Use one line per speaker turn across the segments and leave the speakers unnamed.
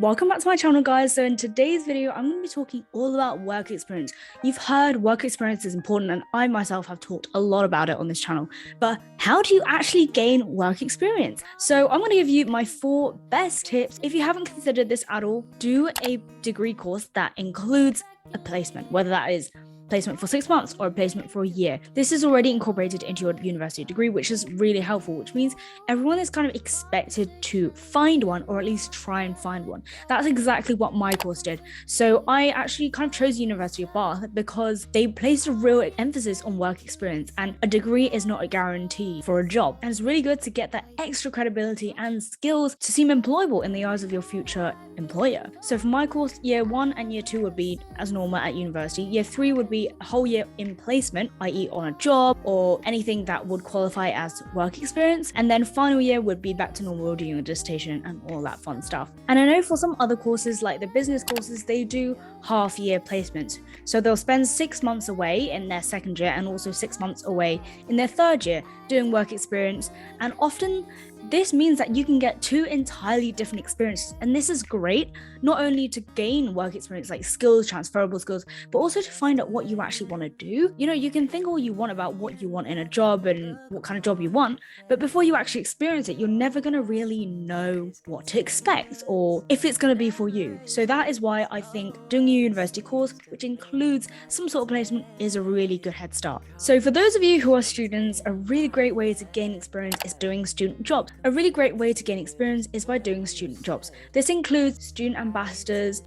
Welcome back to my channel, guys. So in today's video, I'm going to be talking all about work experience. You've heard work experience is important, and I myself have talked a lot about it on this channel. But how do you actually gain work experience? So I'm going to give you my 4 best tips. If you haven't considered this at all, do a degree course that includes a placement, whether that is placement for 6 months or a placement for a year. This is already incorporated into your university degree, which is really helpful, which means everyone is kind of expected to find one, or at least try and find one. That's exactly what my course did. So I actually kind of chose University of Bath because they placed a real emphasis on work experience, and a degree is not a guarantee for a job. And it's really good to get that extra credibility and skills to seem employable in the eyes of your future employer. So for my course, year 1 and year 2 would be as normal at university. Year 3 would be a whole year in placement, i.e. on a job or anything that would qualify as work experience. And then final year would be back to normal, doing a dissertation and all that fun stuff. And I know for some other courses, like the business courses, they do half year placements. So they'll spend 6 months away in their second year and also 6 months away in their third year doing work experience. And often this means that you can get 2 entirely different experiences. And this is great, not only to gain work experience, like skills, transferable skills, but also to find out what you actually want to do. You know, you can think all you want about what you want in a job and what kind of job you want, but before you actually experience it, you're never going to really know what to expect or if it's going to be for you. So that is why I think doing a university course, which includes some sort of placement, is a really good head start. So for those of you who are students, a really great way to gain experience is doing student jobs. A really great way to gain experience is by doing student jobs. This includes student ambassadors,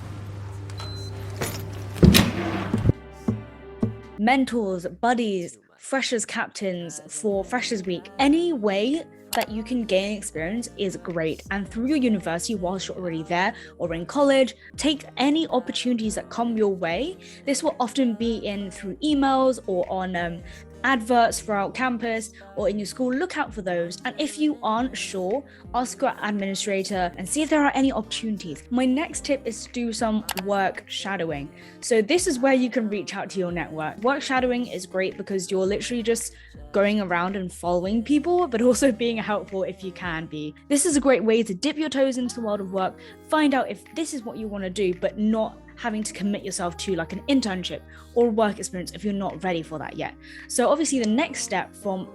mentors, buddies, freshers captains for Freshers Week. Any way that you can gain experience is great. And through your university, whilst you're already there or in college, take any opportunities that come your way. This will often be in through emails or on adverts throughout campus or in your school. Look out for those, and if you aren't sure, ask your administrator and see if there are any opportunities. My next tip is to do some work shadowing. So this is where you can reach out to your network. Work shadowing is great because you're literally just going around and following people, but also being helpful if you can be. This is a great way to dip your toes into the world of work, find out if this is what you want to do, but not having to commit yourself to like an internship or work experience if you're not ready for that yet. So obviously the next step from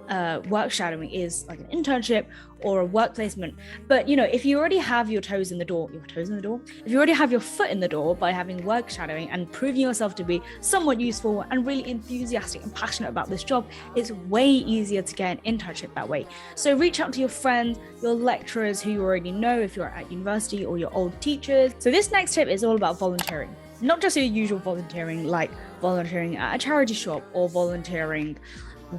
work shadowing is like an internship or a work placement. But you know, if you already have your toes in the door, if you already have your foot in the door by having work shadowing and proving yourself to be somewhat useful and really enthusiastic and passionate about this job, it's way easier to get an internship that way. So reach out to your friends, your lecturers who you already know if you're at university, or your old teachers. So this next tip is all about volunteering. Not just your usual volunteering, like volunteering at a charity shop or volunteering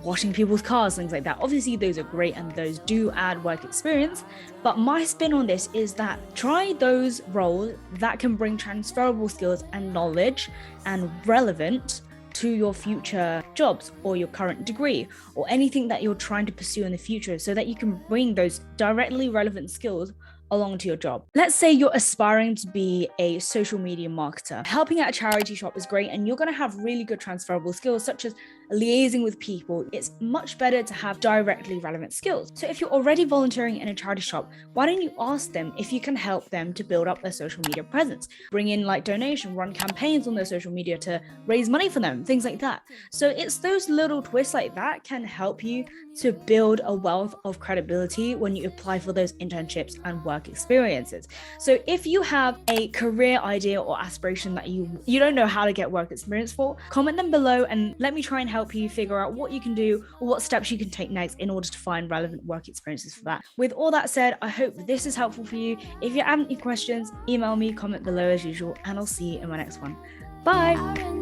washing people's cars, things like that. Obviously those are great and those do add work experience, but my spin on this is that try those roles that can bring transferable skills and knowledge and relevant to your future jobs or your current degree or anything that you're trying to pursue in the future, so that you can bring those directly relevant skills along to your job. Let's say you're aspiring to be a social media marketer. Helping at a charity shop is great, and you're going to have really good transferable skills such as liaising with people. It's much better to have directly relevant skills. So if you're already volunteering in a charity shop, why don't you ask them if you can help them to build up their social media presence, bring in like donation, run campaigns on their social media to raise money for them, things like that. So it's those little twists like that can help you to build a wealth of credibility when you apply for those internships and work experiences. So if you have a career idea or aspiration that you don't know how to get work experience for, comment them below and let me try and help you figure out what you can do or what steps you can take next in order to find relevant work experiences for that. With all that said, I hope this is helpful for you. If you have any questions, email me, comment below as usual, and I'll see you in my next one. Bye.